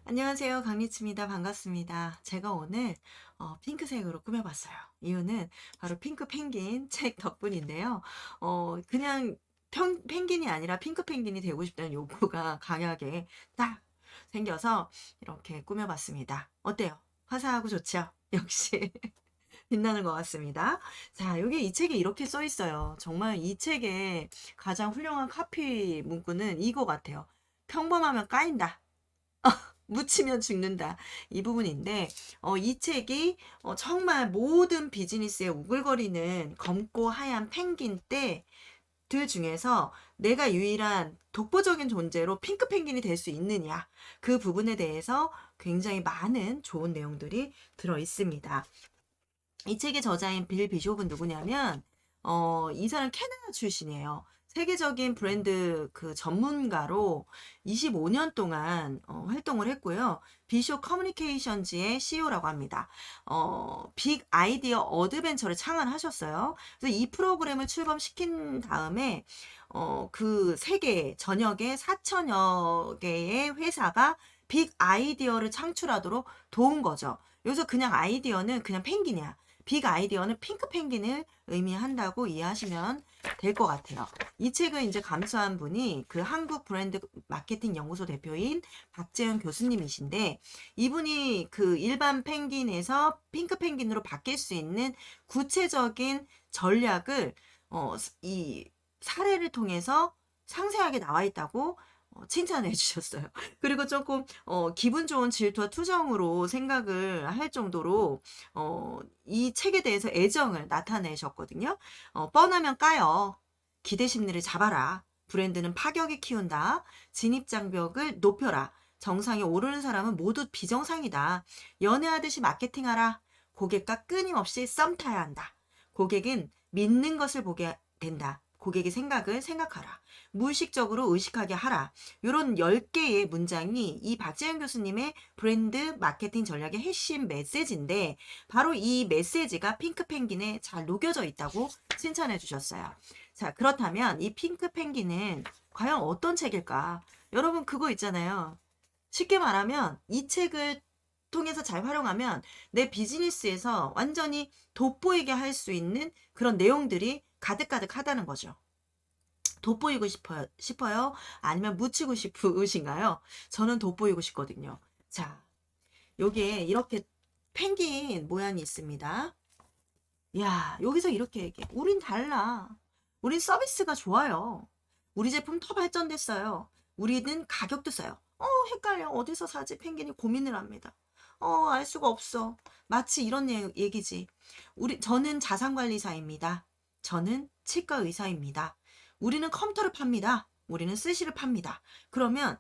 안녕하세요. 강리치입니다. 반갑습니다. 제가 오늘 핑크색으로 꾸며봤어요. 이유는 바로 핑크 펭귄 책 덕분인데요. 그냥 펭귄이 아니라 핑크 펭귄이 되고 싶다는 욕구가 강하게 딱 생겨서 이렇게 꾸며봤습니다. 어때요? 화사하고 좋죠? 역시 빛나는 것 같습니다. 자, 여기 이 책에 이렇게 써 있어요. 정말 이 책의 가장 훌륭한 카피 문구는 이거 같아요. 평범하면 까인다. 묻히면 죽는다. 이 부분인데, 이 책이 정말 모든 비즈니스에 우글거리는 검고 하얀 펭귄 떼들 중에서 내가 유일한 독보적인 존재로 핑크 펭귄이 될 수 있느냐. 그 부분에 대해서 굉장히 많은 좋은 내용들이 들어 있습니다. 이 책의 저자인 빌 비숍은 누구냐면, 이 사람 캐나다 출신이에요. 세계적인 브랜드 그 전문가로 25년 동안 활동을 했고요. 비숍 커뮤니케이션즈의 CEO라고 합니다. 빅 아이디어 어드벤처를 창안하셨어요. 그래서 이 프로그램을 출범시킨 다음에 그 세계 전역에 4천여 개의 회사가 빅 아이디어를 창출하도록 도운 거죠. 여기서 그냥 아이디어는 그냥 펭귄이야. 빅 아이디어는 핑크 펭귄을 의미한다고 이해하시면 될 것 같아요. 이 책을 이제 감수한 분이 그 한국 브랜드 마케팅 연구소 대표인 박재현 교수님이신데, 이분이 그 일반 펭귄에서 핑크 펭귄으로 바뀔 수 있는 구체적인 전략을 이 사례를 통해서 상세하게 나와 있다고 칭찬해 주셨어요. 그리고 조금 기분 좋은 질투와 투정으로 생각을 할 정도로 이 책에 대해서 애정을 나타내셨거든요. 뻔하면 까요. 기대 심리를 잡아라. 브랜드는 파격이 키운다. 진입 장벽을 높여라. 정상에 오르는 사람은 모두 비정상이다. 연애하듯이 마케팅하라. 고객과 끊임없이 썸 타야 한다. 고객은 믿는 것을 보게 된다. 고객의 생각을 생각하라. 무의식적으로 의식하게 하라. 이런 10개의 문장이 이 박재현 교수님의 브랜드 마케팅 전략의 핵심 메시지인데, 바로 이 메시지가 핑크 펭귄에 잘 녹여져 있다고 칭찬해 주셨어요. 자, 그렇다면 이 핑크 펭귄은 과연 어떤 책일까? 여러분, 그거 있잖아요. 쉽게 말하면 이 책을 통해서 잘 활용하면 내 비즈니스에서 완전히 돋보이게 할 수 있는 그런 내용들이 가득가득하다는 거죠. 돋보이고 싶어요? 아니면 묻히고 싶으신가요? 저는 돋보이고 싶거든요. 자, 여기에 이렇게 펭귄 모양이 있습니다. 야, 여기서 이렇게 얘기해. 우린 달라. 우린 서비스가 좋아요. 우리 제품 더 발전됐어요. 우리는 가격도 싸요. 헷갈려. 어디서 사지? 펭귄이 고민을 합니다. 알 수가 없어. 마치 이런 얘기지. 저는 자산관리사입니다. 저는 치과 의사입니다. 우리는 컴퓨터를 팝니다. 우리는 스시를 팝니다. 그러면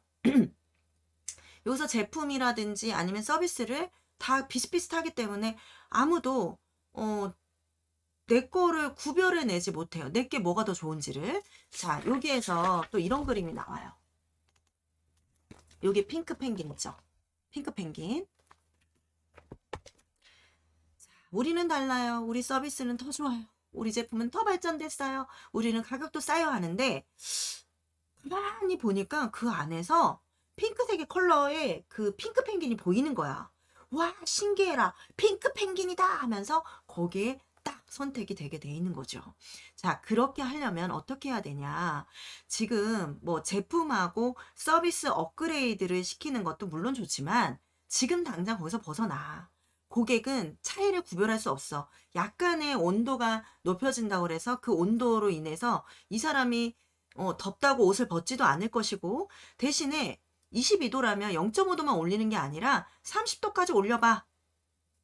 여기서 제품이라든지 아니면 서비스를 다 비슷비슷하기 때문에 아무도 내 거를 구별해 내지 못해요. 내게 뭐가 더 좋은지를. 자, 여기에서 또 이런 그림이 나와요. 여기 핑크 펭귄 있죠? 핑크 펭귄. 우리는 달라요. 우리 서비스는 더 좋아요. 우리 제품은 더 발전됐어요. 우리는 가격도 싸요 하는데, 가만히 보니까 그 안에서 핑크색의 컬러의 그 핑크 펭귄이 보이는 거야. 와, 신기해라. 핑크 펭귄이다 하면서 거기에 딱 선택이 되게 돼 있는 거죠. 자, 그렇게 하려면 어떻게 해야 되냐. 지금 뭐 제품하고 서비스 업그레이드를 시키는 것도 물론 좋지만 지금 당장 거기서 벗어나. 고객은 차이를 구별할 수 없어. 약간의 온도가 높여진다고 그래서 그 온도로 인해서 이 사람이 덥다고 옷을 벗지도 않을 것이고, 대신에 22도라면 0.5도만 올리는 게 아니라 30도까지 올려봐.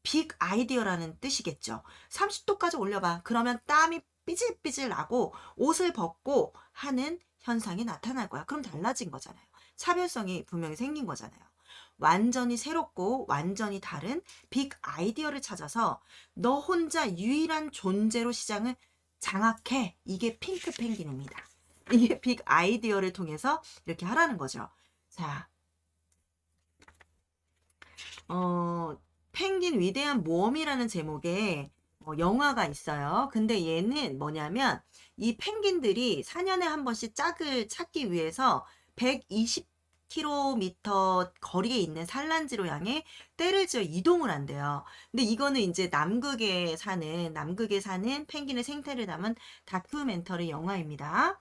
빅 아이디어라는 뜻이겠죠. 30도까지 올려봐. 그러면 땀이 삐질삐질 나고 옷을 벗고 하는 현상이 나타날 거야. 그럼 달라진 거잖아요. 차별성이 분명히 생긴 거잖아요. 완전히 새롭고 완전히 다른 빅 아이디어를 찾아서 너 혼자 유일한 존재로 시장을 장악해. 이게 핑크 펭귄입니다. 이게 빅 아이디어를 통해서 이렇게 하라는 거죠. 자, 펭귄 위대한 모험이라는 제목의 영화가 있어요. 근데 얘는 뭐냐면 이 펭귄들이 4년에 한 번씩 짝을 찾기 위해서 120 4km 거리에 있는 산란지로 향해 떼를 지어 이동을 한대요. 근데 이거는 이제 남극에 사는 펭귄의 생태를 담은 다큐멘터리 영화입니다.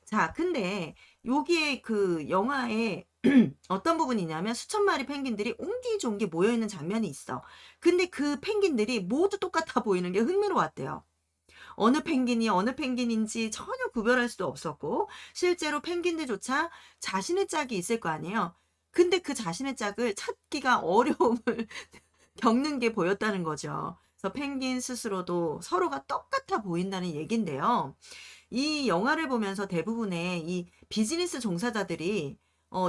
자, 근데 여기에 그 영화에 어떤 부분이냐면 수천 마리 펭귄들이 옹기종기 모여있는 장면이 있어. 근데 그 펭귄들이 모두 똑같아 보이는 게 흥미로웠대요. 어느 펭귄이 어느 펭귄인지 전혀 구별할 수도 없었고, 실제로 펭귄들조차 자신의 짝이 있을 거 아니에요. 근데 그 자신의 짝을 찾기가 어려움을 겪는 게 보였다는 거죠. 그래서 펭귄 스스로도 서로가 똑같아 보인다는 얘긴데요. 이 영화를 보면서 대부분의 이 비즈니스 종사자들이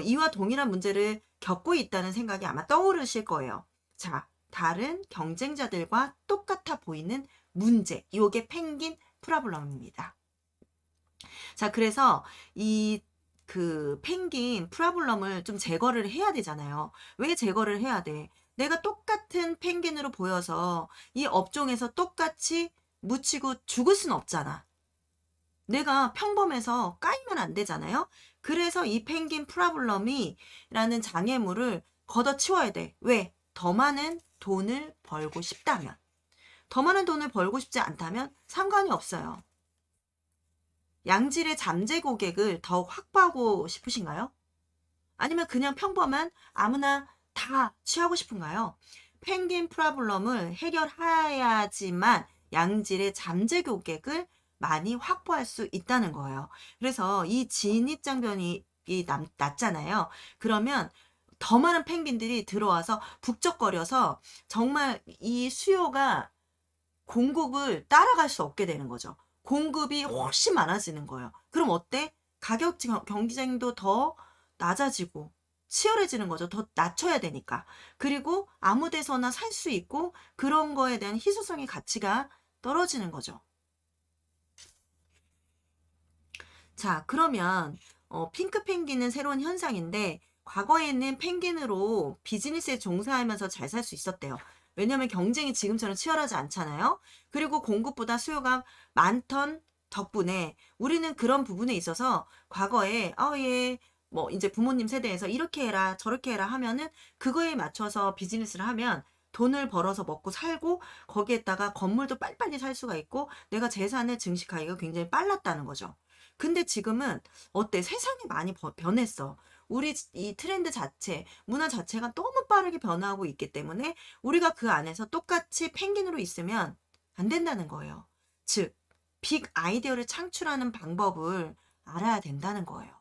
이와 동일한 문제를 겪고 있다는 생각이 아마 떠오르실 거예요. 자, 다른 경쟁자들과 똑같아 보이는 문제. 요게 펭귄 프라블럼입니다. 자, 그래서 이 그 펭귄 프라블럼을 좀 제거를 해야 되잖아요. 왜 제거를 해야 돼? 내가 똑같은 펭귄으로 보여서 이 업종에서 똑같이 묻히고 죽을 순 없잖아. 내가 평범해서 까이면 안 되잖아요. 그래서 이 펭귄 프라블럼이라는 장애물을 걷어치워야 돼. 왜? 더 많은 돈을 벌고 싶다면. 더 많은 돈을 벌고 싶지 않다면 상관이 없어요. 양질의 잠재 고객을 더 확보하고 싶으신가요? 아니면 그냥 평범한 아무나 다 취하고 싶은가요? 펭귄 프라블럼을 해결해야지만 양질의 잠재 고객을 많이 확보할 수 있다는 거예요. 그래서 이 진입장벽이 낮잖아요. 그러면 더 많은 펭귄들이 들어와서 북적거려서 정말 이 수요가 공급을 따라갈 수 없게 되는 거죠. 공급이 훨씬 많아지는 거예요. 그럼 어때? 가격 경쟁도 더 낮아지고 치열해지는 거죠. 더 낮춰야 되니까. 그리고 아무 데서나 살 수 있고 그런 거에 대한 희소성의 가치가 떨어지는 거죠. 자, 그러면 핑크 펭귄은 새로운 현상인데 과거에는 펭귄으로 비즈니스에 종사하면서 잘 살 수 있었대요. 왜냐하면 경쟁이 지금처럼 치열하지 않잖아요. 그리고 공급보다 수요가 많던 덕분에 우리는 그런 부분에 있어서 과거에 예, 뭐 이제 부모님 세대에서 이렇게 해라 저렇게 해라 하면은 그거에 맞춰서 비즈니스를 하면 돈을 벌어서 먹고 살고 거기에다가 건물도 빨리빨리 살 수가 있고 내가 재산을 증식하기가 굉장히 빨랐다는 거죠. 근데 지금은 어때? 세상이 많이 변했어. 우리 이 트렌드 자체, 문화 자체가 너무 빠르게 변화하고 있기 때문에 우리가 그 안에서 똑같이 펭귄으로 있으면 안 된다는 거예요. 즉, 빅 아이디어를 창출하는 방법을 알아야 된다는 거예요.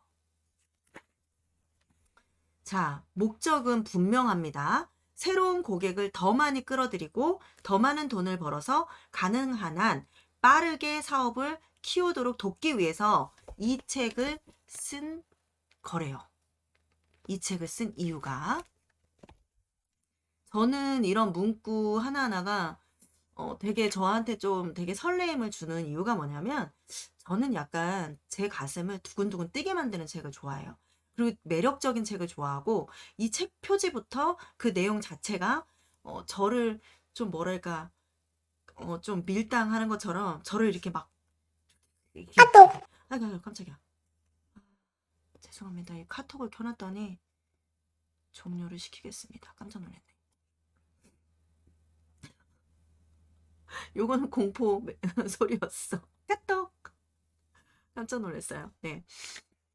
자, 목적은 분명합니다. 새로운 고객을 더 많이 끌어들이고 더 많은 돈을 벌어서 가능한 한 빠르게 사업을 키우도록 돕기 위해서 이 책을 쓴 거래요. 이 책을 쓴 이유가 저는 이런 문구 하나하나가 되게 저한테 좀 되게 설레임을 주는 이유가 뭐냐면 저는 약간 제 가슴을 두근두근 뛰게 만드는 책을 좋아해요. 그리고 매력적인 책을 좋아하고 이 책 표지부터 그 내용 자체가 저를 좀 뭐랄까 좀 밀당하는 것처럼 저를 이렇게 막 카톡! 아이고 깜짝이야. 죄송합니다. 이 카톡을 켜놨더니 종료를 시키겠습니다. 깜짝 놀랐네. 요거는 공포 소리였어. 까똑. 깜짝 놀랐어요. 네.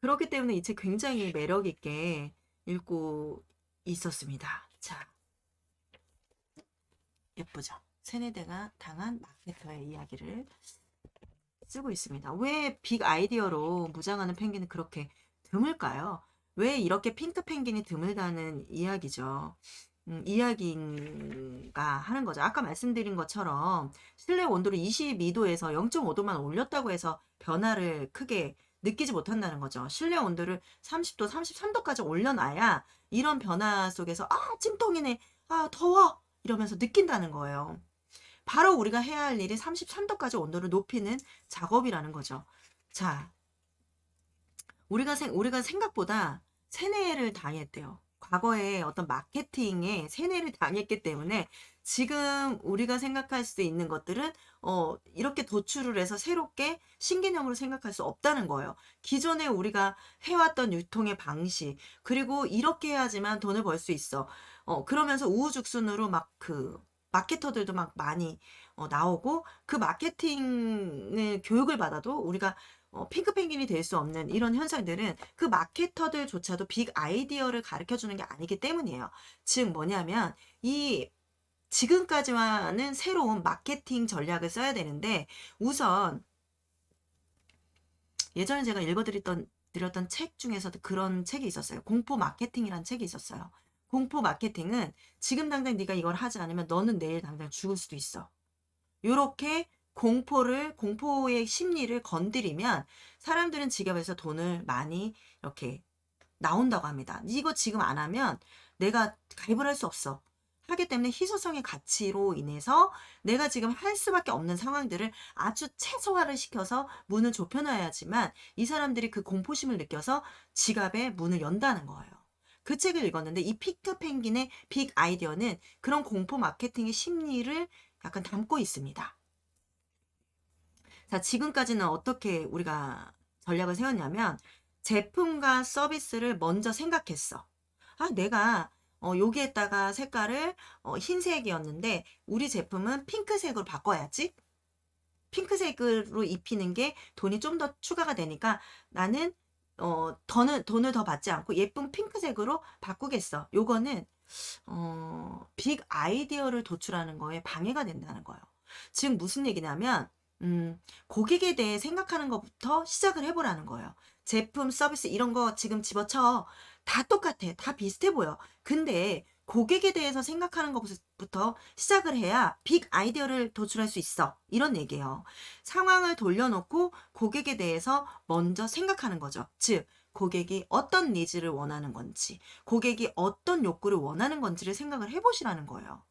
그렇기 때문에 이 책 굉장히 매력 있게 읽고 있었습니다. 자, 예쁘죠? 세네대가 당한 마케터의 이야기를 쓰고 있습니다. 왜 빅 아이디어로 무장하는 펭귄은 그렇게 드물까요? 왜 이렇게 핑크 펭귄이 드물다는 이야기죠. 이야기가 하는 거죠. 아까 말씀드린 것처럼 실내 온도를 22도에서 0.5도만 올렸다고 해서 변화를 크게 느끼지 못한다는 거죠. 실내 온도를 30도, 33도까지 올려놔야 이런 변화 속에서 찜통이네, 더워 이러면서 느낀다는 거예요. 바로 우리가 해야 할 일이 33도까지 온도를 높이는 작업이라는 거죠. 자, 우리가 생각보다 세뇌를 당했대요. 과거에 어떤 마케팅에 세뇌를 당했기 때문에 지금 우리가 생각할 수 있는 것들은 이렇게 도출을 해서 새롭게 신개념으로 생각할 수 없다는 거예요. 기존에 우리가 해왔던 유통의 방식, 그리고 이렇게 해야지만 돈을 벌 수 있어. 그러면서 우후죽순으로 막 그 마케터들도 막 많이 나오고, 그 마케팅을 교육을 받아도 우리가 핑크펭귄이 될 수 없는 이런 현상들은 그 마케터들조차도 빅 아이디어를 가르쳐 주는 게 아니기 때문이에요. 즉 뭐냐면, 이 지금까지와는 새로운 마케팅 전략을 써야 되는데, 우선 예전에 제가 드렸던 책 중에서도 그런 책이 있었어요. 공포 마케팅이라는 책이 있었어요. 공포 마케팅은 지금 당장 네가 이걸 하지 않으면 너는 내일 당장 죽을 수도 있어. 요렇게 공포의 심리를 건드리면 사람들은 지갑에서 돈을 많이 이렇게 나온다고 합니다. 이거 지금 안 하면 내가 가입을 할 수 없어. 하기 때문에 희소성의 가치로 인해서 내가 지금 할 수밖에 없는 상황들을 아주 최소화를 시켜서 문을 좁혀놔야지만 이 사람들이 그 공포심을 느껴서 지갑에 문을 연다는 거예요. 그 책을 읽었는데, 이 피크펭귄의 빅 아이디어는 그런 공포 마케팅의 심리를 약간 담고 있습니다. 자, 지금까지는 어떻게 우리가 전략을 세웠냐면, 제품과 서비스를 먼저 생각했어. 아, 내가 여기에다가 색깔을 흰색이었는데 우리 제품은 핑크색으로 바꿔야지. 핑크색으로 입히는 게 돈이 좀 더 추가가 되니까 나는 돈을 더 받지 않고 예쁜 핑크색으로 바꾸겠어. 요거는 빅 아이디어를 도출하는 거에 방해가 된다는 거예요. 즉 무슨 얘기냐면, 고객에 대해 생각하는 것부터 시작을 해보라는 거예요. 제품, 서비스 이런 거 지금 집어쳐. 다 똑같아. 다 비슷해 보여. 근데 고객에 대해서 생각하는 것부터 시작을 해야 빅 아이디어를 도출할 수 있어. 이런 얘기예요. 상황을 돌려놓고 고객에 대해서 먼저 생각하는 거죠. 즉, 고객이 어떤 니즈를 원하는 건지, 고객이 어떤 욕구를 원하는 건지를 생각을 해보시라는 거예요.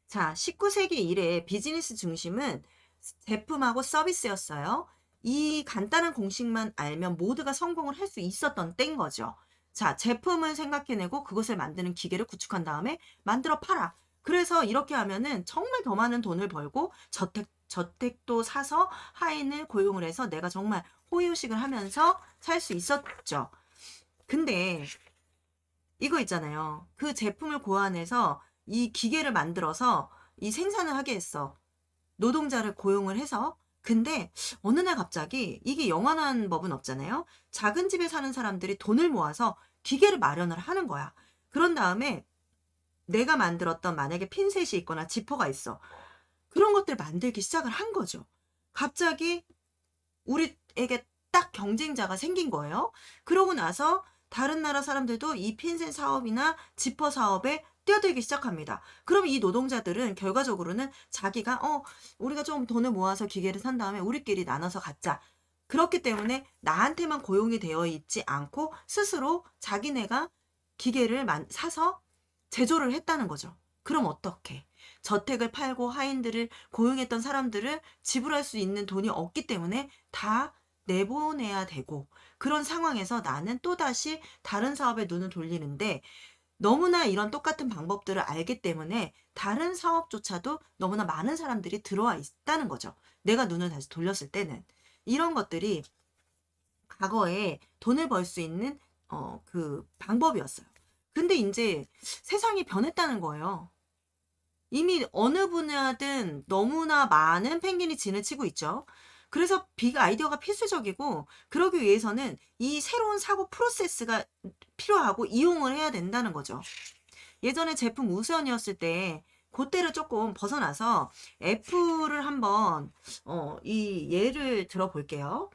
자, 19세기 이래 비즈니스 중심은 제품하고 서비스였어요. 이 간단한 공식만 알면 모두가 성공을 할 수 있었던 때인 거죠. 자, 제품을 생각해내고 그것을 만드는 기계를 구축한 다음에 만들어 팔아. 그래서 이렇게 하면은 정말 더 많은 돈을 벌고 저택도 사서 하인을 고용을 해서 내가 정말 호의호식을 하면서 살 수 있었죠. 근데 이거 있잖아요. 그 제품을 고안해서 이 기계를 만들어서 이 생산을 하게 했어. 노동자를 고용을 해서. 근데 어느 날 갑자기, 이게 영원한 법은 없잖아요. 작은 집에 사는 사람들이 돈을 모아서 기계를 마련을 하는 거야. 그런 다음에 내가 만들었던, 만약에 핀셋이 있거나 지퍼가 있어. 그런 것들을 만들기 시작을 한 거죠. 갑자기 우리에게 딱 경쟁자가 생긴 거예요. 그러고 나서 다른 나라 사람들도 이 핀셋 사업이나 지퍼 사업에 뛰어들기 시작합니다. 그럼 이 노동자들은 결과적으로는 자기가 우리가 좀 돈을 모아서 기계를 산 다음에 우리끼리 나눠서 갖자. 그렇기 때문에 나한테만 고용이 되어 있지 않고 스스로 자기네가 기계를 사서 제조를 했다는 거죠. 그럼 어떻게? 저택을 팔고 하인들을 고용했던 사람들을 지불할 수 있는 돈이 없기 때문에 다 내보내야 되고, 그런 상황에서 나는 또다시 다른 사업에 눈을 돌리는데, 너무나 이런 똑같은 방법들을 알기 때문에 다른 사업조차도 너무나 많은 사람들이 들어와 있다는 거죠. 내가 눈을 다시 돌렸을 때는. 이런 것들이 과거에 돈을 벌 수 있는 그 방법이었어요. 근데 이제 세상이 변했다는 거예요. 이미 어느 분야든 너무나 많은 펭귄이 진을 치고 있죠. 그래서 빅 아이디어가 필수적이고, 그러기 위해서는 이 새로운 사고 프로세스가 필요하고 이용을 해야 된다는 거죠. 예전에 제품 우선이었을 때 그때를 조금 벗어나서 애플을 한번 이 예를 들어볼게요.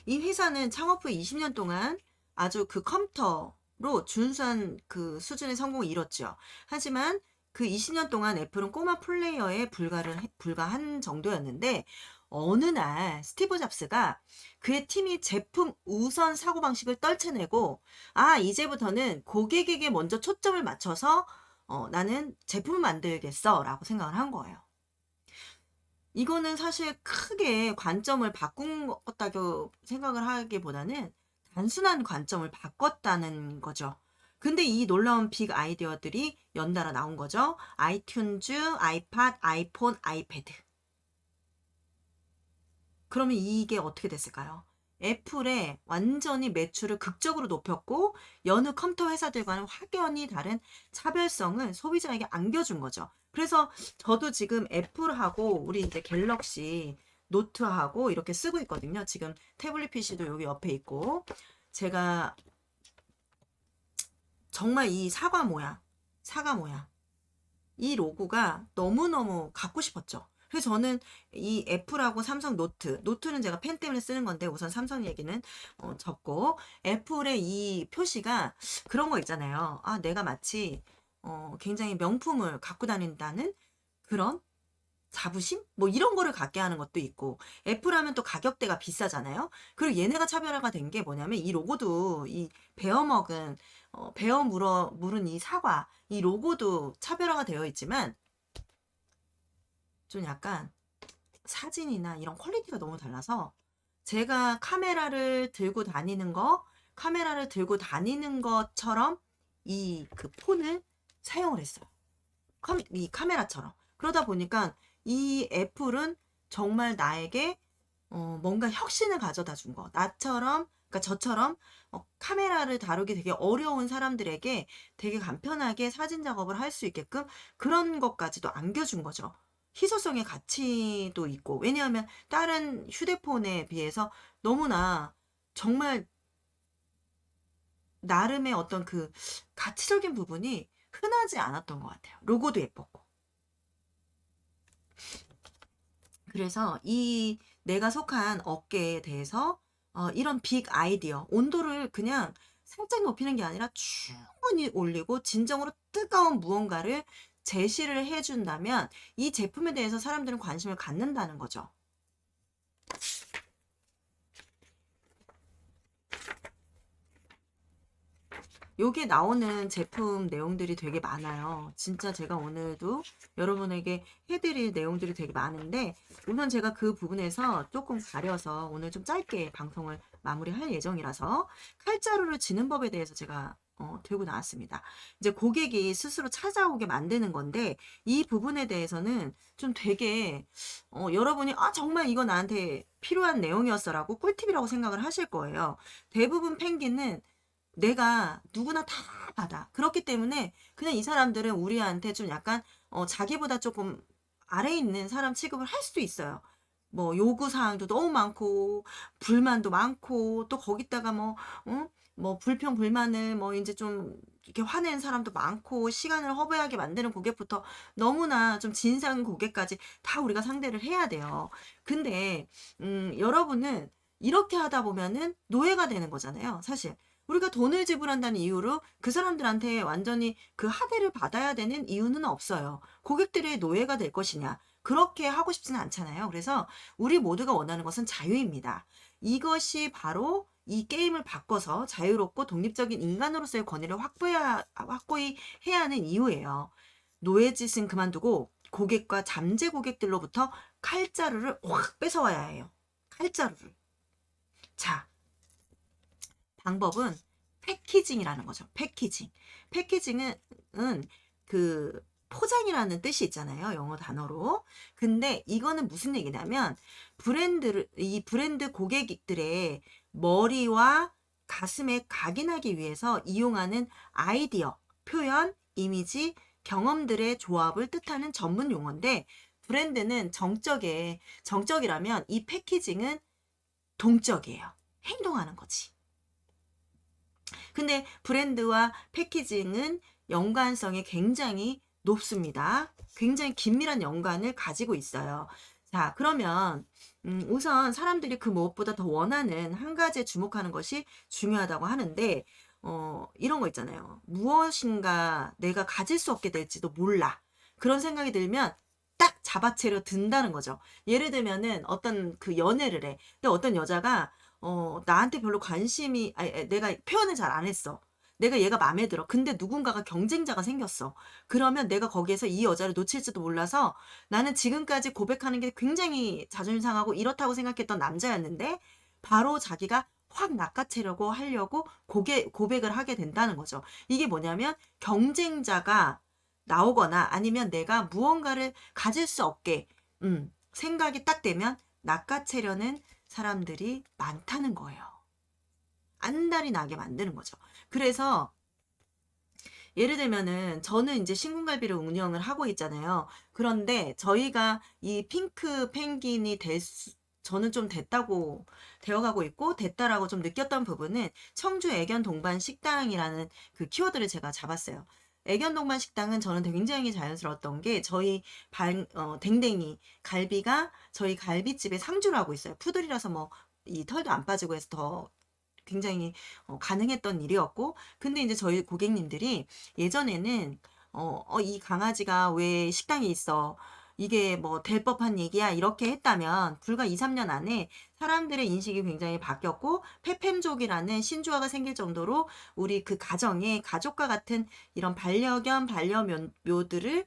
이 회사는 창업 후 20년 동안 아주 그 컴퓨터로 준수한 그 수준의 성공을 이뤘죠. 하지만 그 20년 동안 애플은 꼬마 플레이어에 불과한 정도였는데, 어느 날 스티브 잡스가 그의 팀이 제품 우선 사고방식을 떨쳐내고, 이제부터는 고객에게 먼저 초점을 맞춰서 나는 제품을 만들겠어 라고 생각을 한 거예요. 이거는 사실 크게 관점을 바꾼 었다고 생각을 하기보다는 단순한 관점을 바꿨다는 거죠. 근데 이 놀라운 빅 아이디어들이 연달아 나온 거죠. 아이튠즈, 아이팟, 아이폰, 아이패드. 그러면 이게 어떻게 됐을까요? 애플의 완전히 매출을 극적으로 높였고 여느 컴퓨터 회사들과는 확연히 다른 차별성을 소비자에게 안겨준 거죠. 그래서 저도 지금 애플하고 우리 이제 갤럭시 노트하고 이렇게 쓰고 있거든요. 지금 태블릿 PC도 여기 옆에 있고 제가 정말 이 사과 모양 이 로고가 너무너무 갖고 싶었죠. 그래서 저는 이 애플하고 삼성 노트는 제가 펜 때문에 쓰는 건데 우선 삼성 얘기는 접고 애플의 이 표시가 그런 거 있잖아요. 아, 내가 마치 굉장히 명품을 갖고 다닌다는 그런 자부심? 뭐 이런 거를 갖게 하는 것도 있고 애플 하면 또 가격대가 비싸잖아요. 그리고 얘네가 차별화가 된 게 뭐냐면 이 로고도 이 베어먹은 물은 이 사과 이 로고도 차별화가 되어 있지만 좀 약간 사진이나 이런 퀄리티가 너무 달라서 제가 카메라를 들고 다니는 것처럼 이 그 폰을 사용을 했어요. 이 카메라처럼. 그러다 보니까 이 애플은 정말 나에게 뭔가 혁신을 가져다 준 거. 나처럼, 그러니까 저처럼 카메라를 다루기 되게 어려운 사람들에게 되게 간편하게 사진 작업을 할 수 있게끔 그런 것까지도 안겨준 거죠. 희소성의 가치도 있고. 왜냐하면 다른 휴대폰에 비해서 너무나 정말 나름의 어떤 그 가치적인 부분이 흔하지 않았던 것 같아요. 로고도 예뻤고. 그래서 이 내가 속한 업계에 대해서 이런 빅 아이디어, 온도를 그냥 살짝 높이는 게 아니라 충분히 올리고 진정으로 뜨거운 무언가를 제시를 해준다면 이 제품에 대해서 사람들은 관심을 갖는다는 거죠. 여기에 나오는 제품 내용들이 되게 많아요. 진짜 제가 오늘도 여러분에게 해드릴 내용들이 되게 많은데 우선 제가 그 부분에서 조금 가려서 오늘 좀 짧게 방송을 마무리할 예정이라서 칼자루를 지는 법에 대해서 제가 들고 나왔습니다. 이제 고객이 스스로 찾아오게 만드는 건데 이 부분에 대해서는 좀 되게 여러분이 아 정말 이거 나한테 필요한 내용이었어라고 꿀팁이라고 생각을 하실 거예요. 대부분 펭귄은 내가 누구나 다 받아. 그렇기 때문에 그냥 이 사람들은 우리한테 좀 약간 자기보다 조금 아래에 있는 사람 취급을 할 수도 있어요. 뭐 요구 사항도 너무 많고 불만도 많고 또 거기다가 뭐 뭐 불평 불만을 뭐 이제 좀 이렇게 화내는 사람도 많고 시간을 허비하게 만드는 고객부터 너무나 좀 진상 고객까지 다 우리가 상대를 해야 돼요. 근데 여러분은 이렇게 하다 보면은 노예가 되는 거잖아요, 사실. 우리가 돈을 지불한다는 이유로 그 사람들한테 완전히 그 하대를 받아야 되는 이유는 없어요. 고객들의 노예가 될 것이냐. 그렇게 하고 싶지는 않잖아요. 그래서 우리 모두가 원하는 것은 자유입니다. 이것이 바로 이 게임을 바꿔서 자유롭고 독립적인 인간으로서의 권위를 확고히 해야 하는 이유예요. 노예짓은 그만두고 고객과 잠재 고객들로부터 칼자루를 확 뺏어와야 해요. 칼자루를. 자, 방법은 패키징이라는 거죠. 패키징. 패키징은 그 포장이라는 뜻이 있잖아요. 영어 단어로. 근데 이거는 무슨 얘기냐면 이 브랜드 고객들의 머리와 가슴에 각인하기 위해서 이용하는 아이디어, 표현, 이미지, 경험들의 조합을 뜻하는 전문 용어인데 브랜드는 정적이라면 이 패키징은 동적이에요. 행동하는 거지. 근데 브랜드와 패키징은 연관성이 굉장히 높습니다. 굉장히 긴밀한 연관을 가지고 있어요. 자, 그러면 우선 사람들이 그 무엇보다 더 원하는 한 가지에 주목하는 것이 중요하다고 하는데 이런 거 있잖아요. 무엇인가 내가 가질 수 없게 될지도 몰라. 그런 생각이 들면 딱 잡아채려 든다는 거죠. 예를 들면은 어떤 그 연애를 해. 근데 어떤 여자가 나한테 별로 관심이, 아니, 내가 표현을 잘 안 했어. 내가 얘가 마음에 들어. 근데 누군가가 경쟁자가 생겼어. 그러면 내가 거기에서 이 여자를 놓칠지도 몰라서 나는 지금까지 고백하는 게 굉장히 자존심 상하고 이렇다고 생각했던 남자였는데 바로 자기가 확 낚아채려고 하려고 고백을 하게 된다는 거죠. 이게 뭐냐면 경쟁자가 나오거나 아니면 내가 무언가를 가질 수 없게 생각이 딱 되면 낚아채려는 사람들이 많다는 거예요. 안달이 나게 만드는 거죠. 그래서 예를 들면은 저는 이제 신궁갈비를 운영을 하고 있잖아요. 그런데 저희가 이 핑크 펭귄이 저는 좀 됐다고 되어가고 있고 됐다라고 좀 느꼈던 부분은 청주 애견 동반 식당이라는 그 키워드를 제가 잡았어요. 애견 동반 식당은 저는 굉장히 자연스러웠던 게 저희 댕댕이 갈비가 저희 갈비집에 상주를 하고 있어요. 푸들이라서 뭐 이 털도 안 빠지고 해서 더 굉장히 가능했던 일이었고 근데 이제 저희 고객님들이 예전에는 이 강아지가 왜 식당에 있어? 이게 뭐 될 법한 얘기야? 이렇게 했다면 불과 2, 3년 안에 사람들의 인식이 굉장히 바뀌었고 페펜족이라는 신조어가 생길 정도로 우리 그 가정에 가족과 같은 이런 반려견, 반려묘들을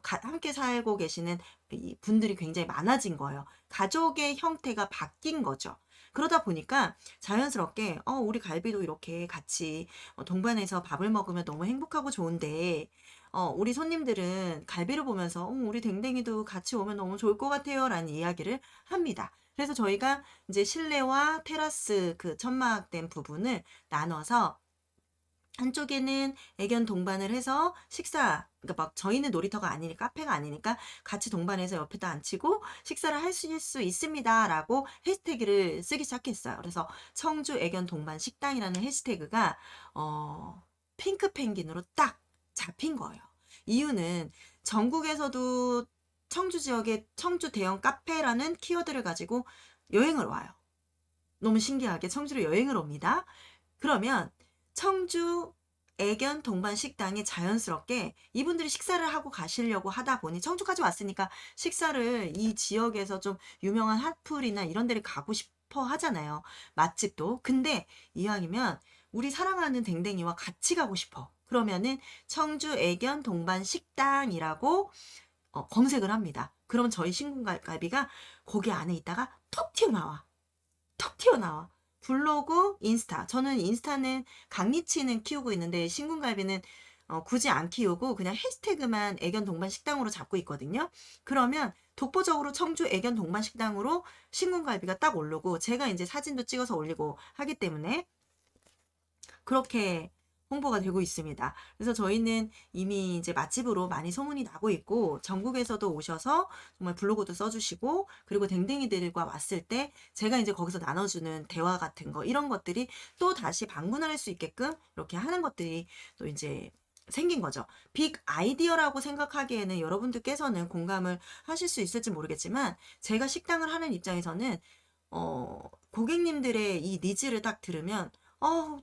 함께 살고 계시는 이 분들이 굉장히 많아진 거예요. 가족의 형태가 바뀐 거죠. 그러다 보니까 자연스럽게 우리 갈비도 이렇게 같이 동반해서 밥을 먹으면 너무 행복하고 좋은데 우리 손님들은 갈비를 보면서 우리 댕댕이도 같이 오면 너무 좋을 것 같아요 라는 이야기를 합니다. 그래서 저희가 이제 실내와 테라스 그 천막된 부분을 나눠서 한쪽에는 애견 동반을 해서 그러니까 막 저희는 놀이터가 아니니까 카페가 아니니까 같이 동반해서 옆에다 앉히고 식사를 하실 수 있습니다라고 해시태그를 쓰기 시작했어요. 그래서 청주 애견 동반 식당이라는 해시태그가 핑크 펭귄으로 딱 잡힌 거예요. 이유는 전국에서도 청주 지역에 청주 대형 카페라는 키워드를 가지고 여행을 와요. 너무 신기하게 청주로 여행을 옵니다. 그러면 청주 애견 동반 식당에 자연스럽게 이분들이 식사를 하고 가시려고 하다 보니 청주까지 왔으니까 식사를 이 지역에서 좀 유명한 핫플이나 이런 데를 가고 싶어 하잖아요. 맛집도. 근데 이왕이면 우리 사랑하는 댕댕이와 같이 가고 싶어. 그러면은 청주 애견 동반 식당이라고 검색을 합니다. 그러면 저희 신궁갈비가 거기 안에 있다가 톡 튀어나와. 턱 튀어나와. 블로그, 인스타. 저는 인스타는 강리치는 키우고 있는데 신궁갈비는 굳이 안 키우고 그냥 해시태그만 애견 동반 식당으로 잡고 있거든요. 그러면 독보적으로 청주 애견 동반 식당으로 신궁갈비가 딱 오르고 제가 이제 사진도 찍어서 올리고 하기 때문에 그렇게 홍보가 되고 있습니다. 그래서 저희는 이미 이제 맛집으로 많이 소문이 나고 있고 전국에서도 오셔서 정말 블로그도 써주시고 그리고 댕댕이들과 왔을 때 제가 이제 거기서 나눠주는 대화 같은 거 이런 것들이 또 다시 방문할 수 있게끔 이렇게 하는 것들이 또 이제 생긴 거죠. 빅 아이디어라고 생각하기에는 여러분들께서는 공감을 하실 수 있을지 모르겠지만 제가 식당을 하는 입장에서는 고객님들의 이 니즈를 딱 들으면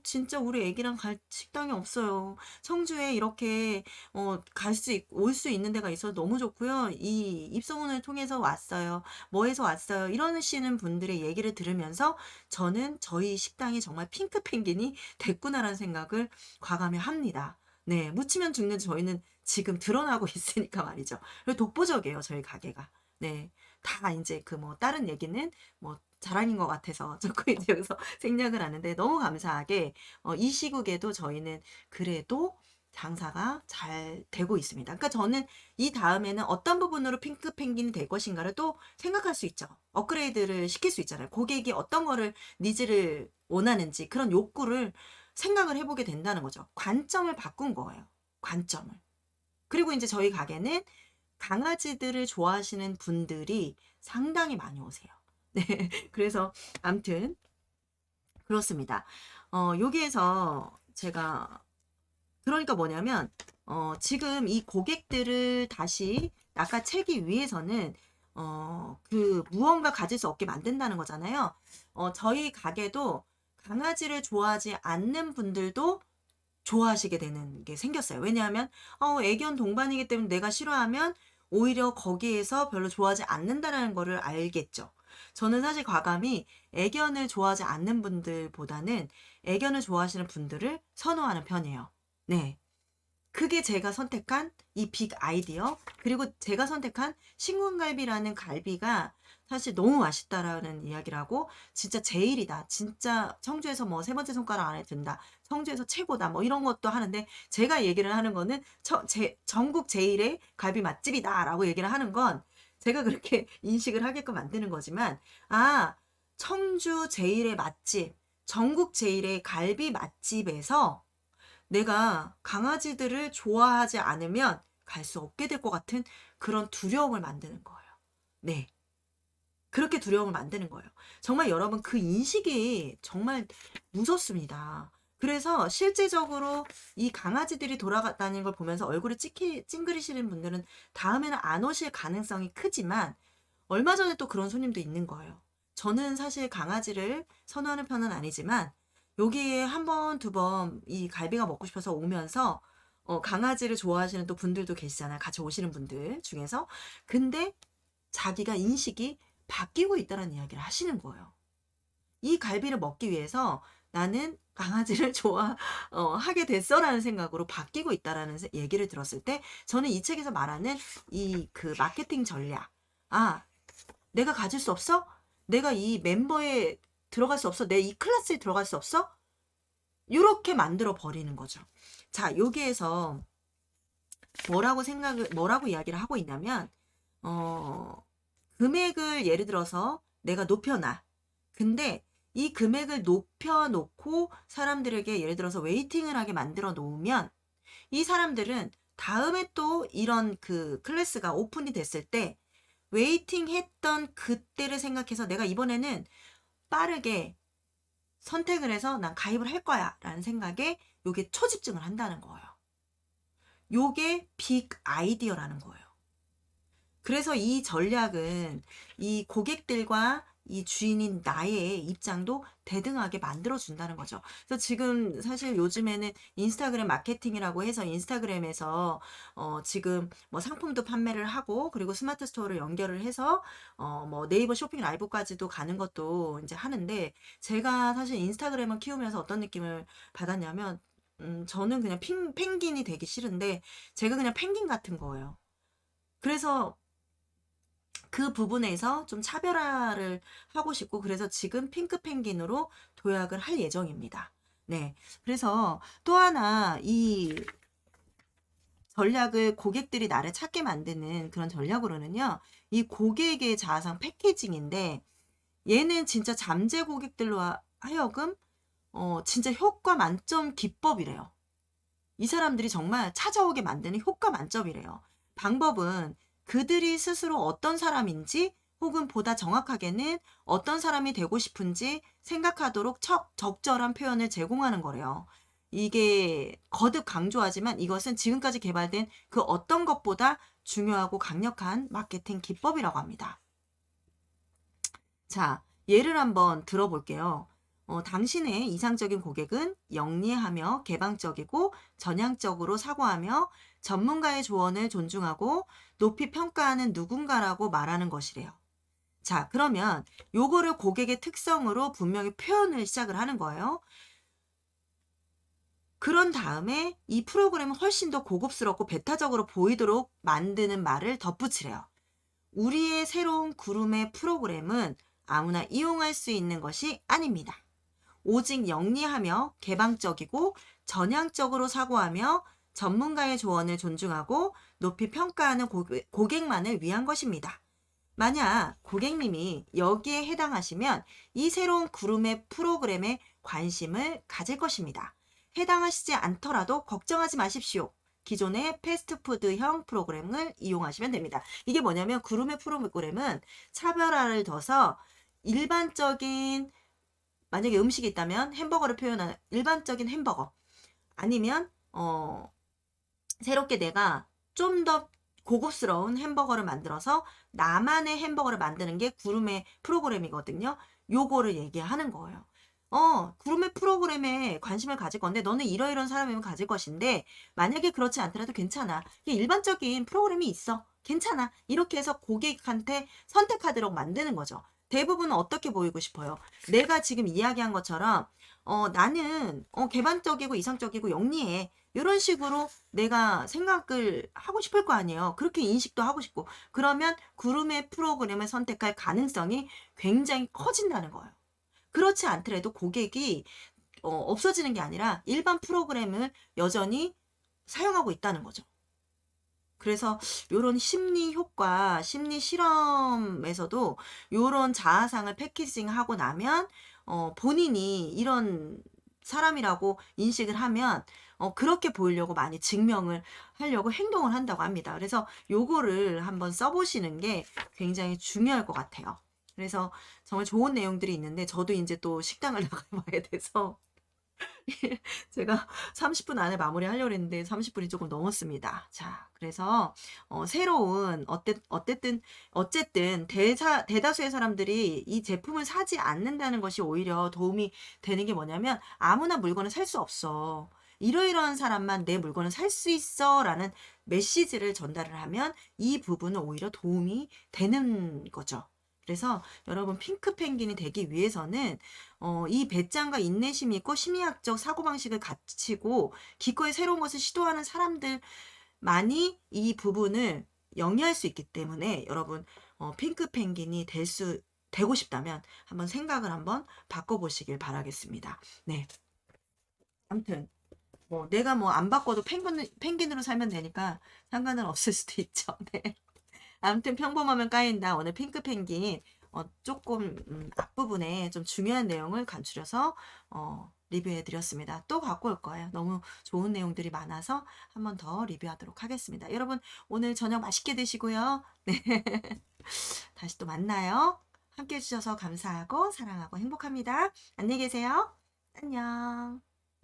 진짜 우리 애기랑 갈 식당이 없어요. 청주에 이렇게 올 수 있는 데가 있어서 너무 좋고요. 이 입소문을 통해서 왔어요. 뭐해서 왔어요. 이러시는 분들의 얘기를 들으면서 저는 저희 식당이 정말 핑크 펭귄이 됐구나라는 생각을 과감히 합니다. 네, 묻히면 죽는 저희는 지금 드러나고 있으니까 말이죠. 그리고 독보적이에요, 저희 가게가. 네. 다 이제 그 뭐 다른 얘기는 뭐 자랑인 것 같아서 조금 이제 여기서 생략을 하는데 너무 감사하게 이 시국에도 저희는 그래도 장사가 잘 되고 있습니다. 그러니까 저는 이 다음에는 어떤 부분으로 핑크 펭귄이 될 것인가를 또 생각할 수 있죠. 업그레이드를 시킬 수 있잖아요. 고객이 어떤 거를 니즈를 원하는지 그런 욕구를 생각을 해보게 된다는 거죠. 관점을 바꾼 거예요. 관점을. 그리고 이제 저희 가게는 강아지들을 좋아하시는 분들이 상당히 많이 오세요. 네. 그래서 암튼 그렇습니다. 여기에서 제가 그러니까 뭐냐면 지금 이 고객들을 다시 낚아채기 위해서는 그 무언가 가질 수 없게 만든다는 거잖아요. 저희 가게도 강아지를 좋아하지 않는 분들도 좋아하시게 되는 게 생겼어요. 왜냐하면 애견 동반이기 때문에 내가 싫어하면 오히려 거기에서 별로 좋아하지 않는다라는 거를 알겠죠. 저는 사실 과감히 애견을 좋아하지 않는 분들보다는 애견을 좋아하시는 분들을 선호하는 편이에요. 네. 그게 제가 선택한 이 빅 아이디어, 그리고 제가 선택한 신군갈비라는 갈비가 사실 너무 맛있다라는 이야기를 하고, 진짜 제일이다, 진짜 청주에서 뭐 세 번째 손가락 안에 든다, 청주에서 최고다, 뭐 이런 것도 하는데, 제가 얘기를 하는 거는 전국 제일의 갈비 맛집이다라고 얘기를 하는 건 제가 그렇게 인식을 하게끔 만드는 거지만, 아, 청주 제일의 맛집, 전국 제일의 갈비 맛집에서 내가 강아지들을 좋아하지 않으면 갈 수 없게 될 것 같은 그런 두려움을 만드는 거예요. 네. 그렇게 두려움을 만드는 거예요. 정말 여러분, 그 인식이 정말 무섭습니다. 그래서 실제적으로 이 강아지들이 돌아다니는 걸 보면서 얼굴이 찡그리시는 분들은 다음에는 안 오실 가능성이 크지만, 얼마 전에 또 그런 손님도 있는 거예요. 저는 사실 강아지를 선호하는 편은 아니지만 여기에 한 번, 두 번 이 갈비가 먹고 싶어서 오면서 강아지를 좋아하시는 또 분들도 계시잖아요. 같이 오시는 분들 중에서. 근데 자기가 인식이 바뀌고 있다는 이야기를 하시는 거예요. 이 갈비를 먹기 위해서 나는 강아지를 하게 됐어라는 생각으로 바뀌고 있다라는 얘기를 들었을 때, 저는 이 책에서 말하는 이 그 마케팅 전략. 아, 내가 가질 수 없어? 내가 이 멤버에 들어갈 수 없어? 내 이 클래스에 들어갈 수 없어? 요렇게 만들어 버리는 거죠. 자, 여기에서 뭐라고 이야기를 하고 있냐면, 어, 금액을 예를 들어서 내가 높여놔. 근데 이 금액을 높여놓고 사람들에게 예를 들어서 웨이팅을 하게 만들어 놓으면, 이 사람들은 다음에 또 이런 그 클래스가 오픈이 됐을 때 웨이팅 했던 그때를 생각해서 내가 이번에는 빠르게 선택을 해서 난 가입을 할 거야 라는 생각에 요게 초집중을 한다는 거예요. 요게 빅 아이디어라는 거예요. 그래서 이 전략은 이 고객들과 이 주인인 나의 입장도 대등하게 만들어준다는 거죠. 그래서 지금 사실 요즘에는 인스타그램 마케팅이라고 해서 인스타그램에서 지금 뭐 상품도 판매를 하고, 그리고 스마트 스토어를 연결을 해서 뭐 네이버 쇼핑 라이브까지도 가는 것도 이제 하는데, 제가 사실 인스타그램을 키우면서 어떤 느낌을 받았냐면, 저는 그냥 펭귄이 되기 싫은데 제가 그냥 펭귄 같은 거예요. 그래서 그 부분에서 좀 차별화를 하고 싶고, 그래서 지금 핑크 펭귄으로 도약을 할 예정입니다. 네. 그래서 또 하나 이 전략을 고객들이 나를 찾게 만드는 그런 전략으로는요, 이 고객의 자아상 패키징인데, 얘는 진짜 잠재 고객들로 하여금 진짜 효과 만점 기법이래요. 이 사람들이 정말 찾아오게 만드는 효과 만점이래요. 방법은 그들이 스스로 어떤 사람인지, 혹은 보다 정확하게는 어떤 사람이 되고 싶은지 생각하도록 적절한 표현을 제공하는 거래요. 이게 거듭 강조하지만 이것은 지금까지 개발된 그 어떤 것보다 중요하고 강력한 마케팅 기법이라고 합니다. 자, 예를 한번 들어볼게요. 당신의 이상적인 고객은 영리하며 개방적이고 전향적으로 사고하며 전문가의 조언을 존중하고 높이 평가하는 누군가라고 말하는 것이래요. 자, 그러면 요거를 고객의 특성으로 분명히 표현을 시작을 하는 거예요. 그런 다음에 이 프로그램은 훨씬 더 고급스럽고 배타적으로 보이도록 만드는 말을 덧붙이래요. 우리의 새로운 그룹의 프로그램은 아무나 이용할 수 있는 것이 아닙니다. 오직 영리하며 개방적이고 전향적으로 사고하며 전문가의 조언을 존중하고 높이 평가하는 고객만을 위한 것입니다. 만약 고객님이 여기에 해당하시면 이 새로운 그룹의 프로그램에 관심을 가질 것입니다. 해당하시지 않더라도 걱정하지 마십시오. 기존의 패스트푸드형 프로그램을 이용하시면 됩니다. 이게 뭐냐면, 그룹의 프로그램은 차별화를 둬서 일반적인, 만약에 음식이 있다면 햄버거를 표현하는 일반적인 햄버거, 아니면 새롭게 내가 좀 더 고급스러운 햄버거를 만들어서 나만의 햄버거를 만드는 게 그룹의 프로그램이거든요. 요거를 얘기하는 거예요. 그룹의 프로그램에 관심을 가질 건데 너는 이러이러한 사람이면 가질 것인데, 만약에 그렇지 않더라도 괜찮아. 일반적인 프로그램이 있어. 괜찮아. 이렇게 해서 고객한테 선택하도록 만드는 거죠. 대부분은 어떻게 보이고 싶어요? 내가 지금 이야기한 것처럼 나는 개방적이고 이성적이고 영리해. 이런 식으로 내가 생각을 하고 싶을 거 아니에요. 그렇게 인식도 하고 싶고. 그러면 그룹의 프로그램을 선택할 가능성이 굉장히 커진다는 거예요. 그렇지 않더라도 고객이 없어지는 게 아니라 일반 프로그램을 여전히 사용하고 있다는 거죠. 그래서 요런 심리 효과, 심리 실험에서도 요런 자아상을 패키징하고 나면 본인이 이런 사람이라고 인식을 하면 그렇게 보이려고 많이 증명을 하려고 행동을 한다고 합니다. 그래서 요거를 한번 써보시는 게 굉장히 중요할 것 같아요. 그래서 정말 좋은 내용들이 있는데 저도 이제 또 식당을 나가봐야 돼서 제가 30분 안에 마무리하려고 했는데 30분이 조금 넘었습니다. 자, 그래서 새로운 어쨌든 대다수의 사람들이 이 제품을 사지 않는다는 것이 오히려 도움이 되는 게 뭐냐면 아무나 물건을 살 수 없어. 이러이러한 사람만 내 물건을 살 수 있어 라는 메시지를 전달을 하면 이 부분은 오히려 도움이 되는 거죠. 그래서 여러분 핑크 펭귄이 되기 위해서는 이 배짱과 인내심이 있고 심리학적 사고방식을 갖추고 기꺼이 새로운 것을 시도하는 사람들만이 이 부분을 영위할 수 있기 때문에 여러분 핑크 펭귄이 되고 싶다면 한번 생각을 한번 바꿔보시길 바라겠습니다. 네. 아무튼 내가 안 바꿔도 펭귄으로 살면 되니까 상관은 없을 수도 있죠. 네. 아무튼 평범하면 까인다. 오늘 핑크 펭귄 조금 앞부분에 좀 중요한 내용을 간추려서 리뷰해 드렸습니다. 또 갖고 올 거예요. 너무 좋은 내용들이 많아서 한 번 더 리뷰하도록 하겠습니다. 여러분 오늘 저녁 맛있게 드시고요. 네. 다시 또 만나요. 함께 해주셔서 감사하고 사랑하고 행복합니다. 안녕히 계세요. 안녕.